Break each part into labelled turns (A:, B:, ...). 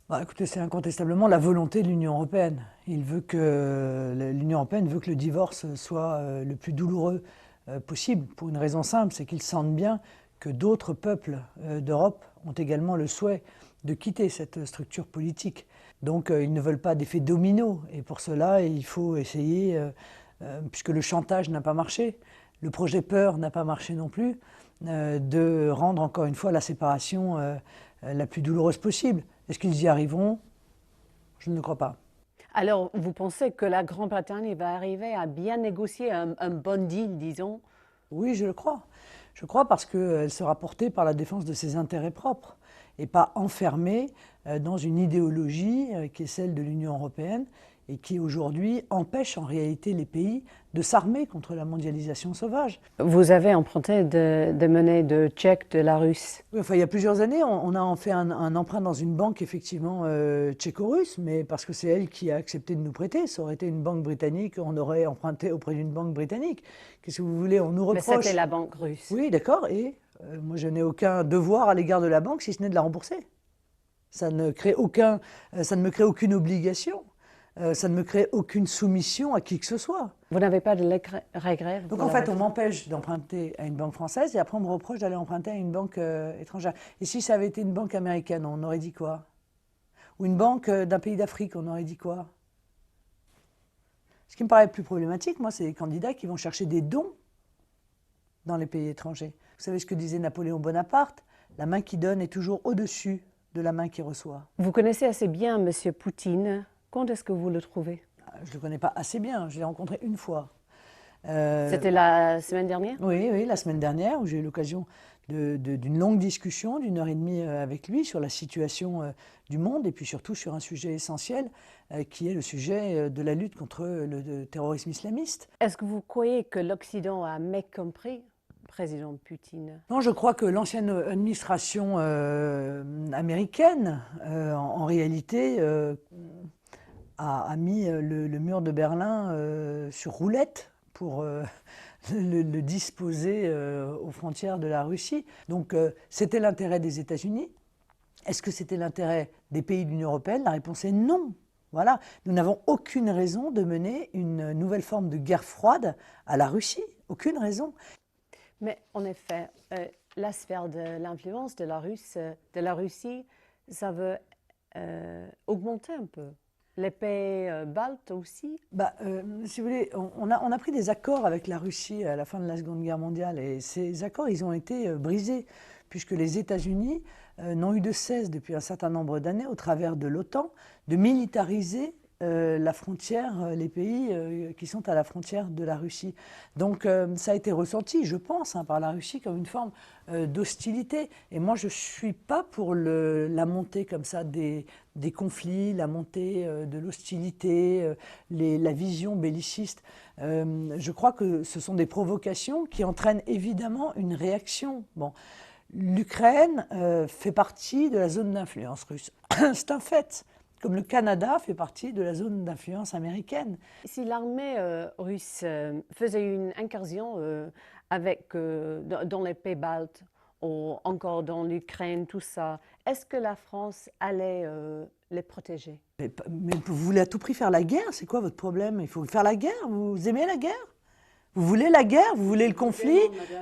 A: Bah, écoutez, c'est incontestablement la volonté de l'Union européenne. L'Union européenne veut que le divorce soit le plus douloureux possible, pour une raison simple, c'est qu'ils sentent bien que d'autres peuples d'Europe ont également le souhait de quitter cette structure politique. Donc ils ne veulent pas d'effet domino, et pour cela il faut essayer, puisque le chantage n'a pas marché, le projet peur n'a pas marché non plus, de rendre encore une fois la séparation la plus douloureuse possible. Est-ce qu'ils y arriveront? Je ne le crois pas.
B: Alors, vous pensez que la Grande-Bretagne va arriver à bien négocier un bon deal, disons?
A: Oui, je le crois. Je crois parce qu'elle sera portée par la défense de ses intérêts propres et pas enfermée dans une idéologie qui est celle de l'Union européenne et qui aujourd'hui empêche en réalité les pays de s'armer contre la mondialisation sauvage.
B: Vous avez emprunté des monnaies de tchèque de la Russe.
A: Oui, enfin, il y a plusieurs années, on a en fait un emprunt dans une banque effectivement tchéco-russe, mais parce que c'est elle qui a accepté de nous prêter. Ça aurait été une banque britannique, on aurait emprunté auprès d'une banque britannique. Qu'est-ce que vous voulez? On nous
B: Mais c'était
A: reproche.
B: la banque russe.
A: Oui, d'accord, et moi je n'ai aucun devoir à l'égard de la banque si ce n'est de la rembourser. Ça ne crée aucun, ça ne me crée aucune obligation, ça ne me crée aucune soumission à qui que ce soit.
B: Vous n'avez pas de regrets
A: Donc
B: vous
A: en fait,
B: l'avez
A: on
B: fait.
A: m'empêche d'emprunter à une banque française et après on me reproche d'aller emprunter à une banque étrangère. Et si ça avait été une banque américaine, on aurait dit quoi? Ou une banque d'un pays d'Afrique, on aurait dit quoi? Ce qui me paraît plus problématique, moi, c'est les candidats qui vont chercher des dons dans les pays étrangers. Vous savez ce que disait Napoléon Bonaparte? La main qui donne est toujours au-dessus de la main qui reçoit.
B: Vous connaissez assez bien M. Poutine. Quand est-ce que vous le trouvez?
A: Je ne le connais pas assez bien, je l'ai rencontré une fois. Euh,
B: C'était la semaine dernière?
A: oui, oui, la semaine dernière, où j'ai eu l'occasion d'une longue discussion d'une heure et demie avec lui sur la situation du monde et puis surtout sur un sujet essentiel qui est le sujet de la lutte contre le terrorisme islamiste.
B: Est-ce que vous croyez que l'Occident a mécompris le président Poutine?
A: Non, je crois que l'ancienne administration américaine, en réalité, a mis le mur de Berlin sur roulette pour le disposer aux frontières de la Russie. Donc c'était l'intérêt des États-Unis. Est-ce que c'était l'intérêt des pays de l'Union européenne? La réponse est non. Voilà, nous n'avons aucune raison de mener une nouvelle forme de guerre froide à la Russie. Aucune raison.
B: Mais en effet, la sphère de l'influence de la Russie, ça veut augmenter un peu. Les pays baltes aussi.
A: Bah, si vous voulez, on a pris des accords avec la Russie à la fin de la Seconde Guerre mondiale et ces accords, ils ont été brisés puisque les États-Unis n'ont eu de cesse depuis un certain nombre d'années, au travers de l'OTAN, de militariser la frontière, les pays qui sont à la frontière de la Russie. Donc ça a été ressenti, je pense, hein, par la Russie comme une forme d'hostilité. Et moi, je ne suis pas pour la montée comme ça des conflits, la montée de l'hostilité, la vision belliciste. Je crois que ce sont des provocations qui entraînent évidemment une réaction. Bon, l'Ukraine fait partie de la zone d'influence russe. C'est un fait. Comme le Canada fait partie de la zone d'influence américaine.
B: Si l'armée russe faisait une incursion dans les pays baltes ou encore dans l'Ukraine, tout ça, est-ce que la France allait les protéger?
A: Mais vous voulez à tout prix faire la guerre? C'est quoi votre problème? Il faut faire la guerre? Vous aimez la guerre? Vous voulez la guerre? Vous voulez le conflit?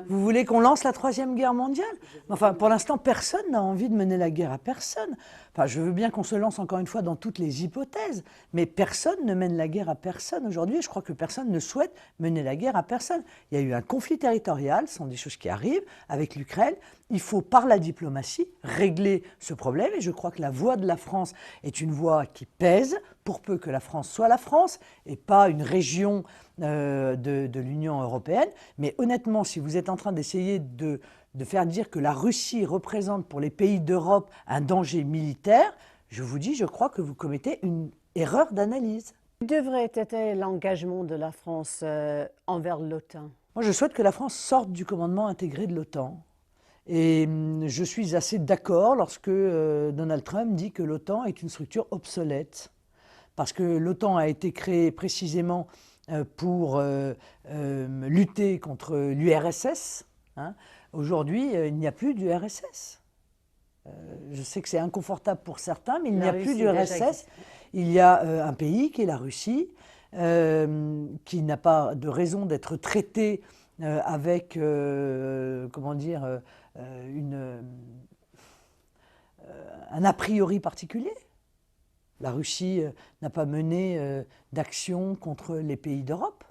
A: Vous voulez qu'on lance la troisième guerre mondiale? Enfin, pour l'instant, personne n'a envie de mener la guerre à personne. Enfin, je veux bien qu'on se lance encore une fois dans toutes les hypothèses, mais personne ne mène la guerre à personne aujourd'hui. Je crois que personne ne souhaite mener la guerre à personne. Il y a eu un conflit territorial, ce sont des choses qui arrivent avec l'Ukraine. Il faut, par la diplomatie, régler ce problème. Et je crois que la voix de la France est une voix qui pèse, pour peu que la France soit la France et pas une région de l'Union européenne. Mais honnêtement, si vous êtes en train d'essayer de faire dire que la Russie représente pour les pays d'Europe un danger militaire, je vous dis, je crois que vous commettez une erreur d'analyse.
B: Quel devrait être l'engagement de la France envers l'OTAN?
A: Moi, je souhaite que la France sorte du commandement intégré de l'OTAN. Et je suis assez d'accord lorsque Donald Trump dit que l'OTAN est une structure obsolète. Parce que l'OTAN a été créée précisément pour lutter contre l'URSS. Hein. Aujourd'hui, il n'y a plus d'URSS. Je sais que c'est inconfortable pour certains, mais il n'y
B: La
A: a plus
B: Russie
A: d'URSS.
B: déjà existe.
A: Il y a un pays qui est la Russie, qui n'a pas de raison d'être traité avec, comment dire, un a priori particulier. La Russie n'a pas mené d'action contre les pays d'Europe,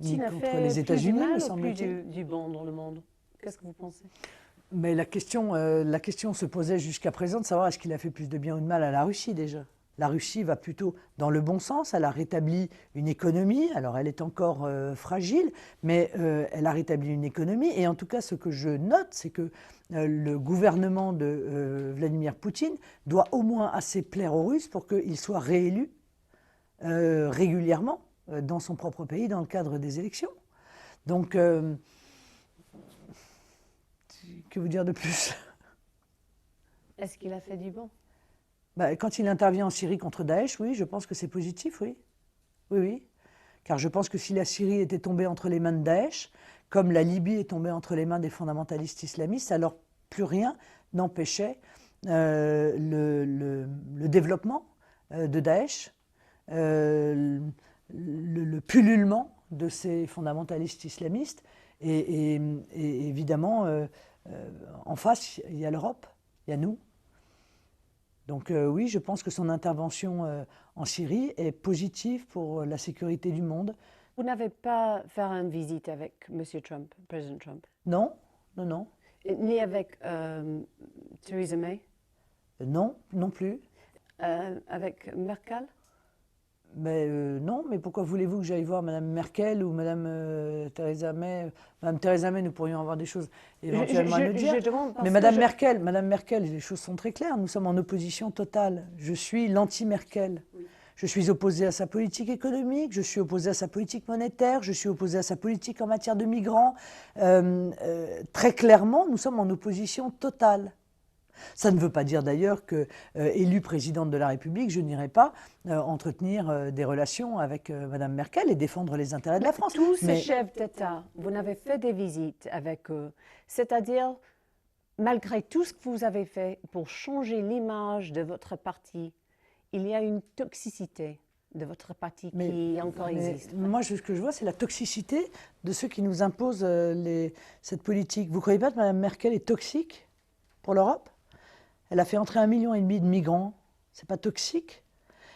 A: ni
B: Poutine a
A: contre
B: fait
A: les
B: plus du
A: États-Unis, me
B: mal ou plus
A: semble-t-il.
B: du bon dans le monde? Qu'est-ce que vous pensez?
A: Mais la question se posait jusqu'à présent de savoir est-ce qu'il a fait plus de bien ou de mal à la Russie déjà. La Russie va plutôt dans le bon sens, elle a rétabli une économie, alors elle est encore fragile, mais elle a rétabli une économie. Et en tout cas, ce que je note, c'est que le gouvernement de Vladimir Poutine doit au moins assez plaire aux Russes pour qu'il soit réélu régulièrement dans son propre pays dans le cadre des élections. Donc, que vous dire de plus?
B: Est-ce qu'il a fait du bon?
A: Quand il intervient en Syrie contre Daesh, oui, je pense que c'est positif, oui. Oui, oui. Car je pense que si la Syrie était tombée entre les mains de Daesh, comme la Libye est tombée entre les mains des fondamentalistes islamistes, alors plus rien n'empêchait le développement de Daesh, le pullulement de ces fondamentalistes islamistes. Et évidemment, en face, il y a l'Europe, il y a nous. Donc oui, je pense que son intervention en Syrie est positive pour la sécurité du monde.
B: Vous n'avez pas fait une visite avec M. Trump, président Trump,
A: Non, non, non,
B: ni avec Theresa May,
A: non, non plus.
B: avec Merkel?
A: Mais non, mais pourquoi voulez-vous que j'aille voir Mme Merkel ou Mme Theresa May? Mme Theresa May, nous pourrions avoir des choses éventuellement à nous dire.
B: Je demande parce
A: Mais
B: que
A: Mme Merkel, les choses sont très claires. Nous sommes en opposition totale. Je suis l'anti-Merkel.
B: Oui.
A: Je suis opposé à sa politique économique, je suis opposé à sa politique monétaire, je suis opposé à sa politique en matière de migrants. Très clairement, nous sommes en opposition totale. Ça ne veut pas dire d'ailleurs que, élue présidente de la République, je n'irai pas entretenir des relations avec Mme Merkel et défendre les intérêts de la France.
B: tous ces
A: Mais
B: chefs d'État, vous n'avez fait des visites avec eux, c'est-à-dire, malgré tout ce que vous avez fait pour changer l'image de votre parti, il y a une toxicité de votre parti qui encore existe.
A: moi, ce que je vois, c'est la toxicité de ceux qui nous imposent cette politique. Vous ne croyez pas que Mme Merkel est toxique pour l'Europe? Elle a fait entrer 1,5 million de migrants. C'est pas toxique?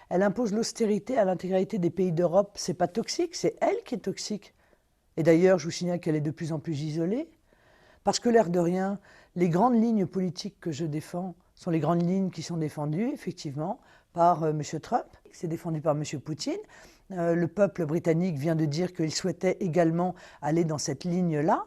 A: Elle impose l'austérité à l'intégralité des pays d'Europe. C'est pas toxique? C'est elle qui est toxique. Et d'ailleurs, je vous signale qu'elle est de plus en plus isolée. Parce que l'air de rien, les grandes lignes politiques que je défends sont les grandes lignes qui sont défendues, effectivement, par M. Trump. C'est défendu par M. Poutine. Le peuple britannique vient de dire qu'il souhaitait également aller dans cette ligne-là.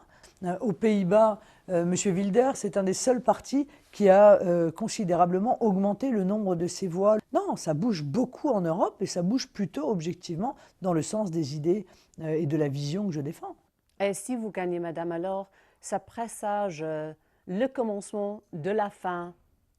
A: Aux Pays-Bas, M. Wilders, c'est un des seuls partis qui a considérablement augmenté le nombre de ses voix. Non, ça bouge beaucoup en Europe et ça bouge plutôt objectivement dans le sens des idées et de la vision que je défends.
B: Et si vous gagnez, madame, alors ça présage le commencement de la fin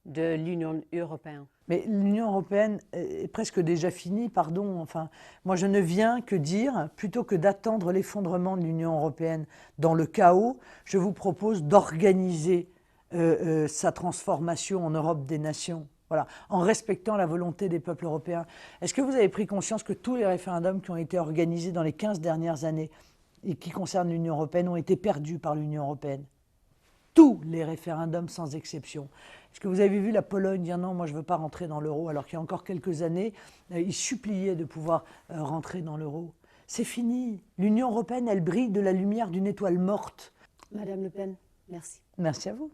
B: de l'Union européenne.
A: Mais l'Union européenne est presque déjà finie, pardon. Enfin, moi, je ne viens que dire, plutôt que d'attendre l'effondrement de l'Union européenne dans le chaos, je vous propose d'organiser sa transformation en Europe des nations, voilà, en respectant la volonté des peuples européens. Est-ce que vous avez pris conscience que tous les référendums qui ont été organisés dans les 15 dernières années et qui concernent l'Union européenne ont été perdus par l'Union européenne? Tous les référendums sans exception. Est-ce que vous avez vu la Pologne dire non, moi je ne veux pas rentrer dans l'euro, alors qu'il y a encore quelques années, ils suppliaient de pouvoir rentrer dans l'euro? C'est fini. L'Union européenne, elle brille de la lumière d'une étoile morte.
B: Madame Le Pen, merci.
A: Merci à vous.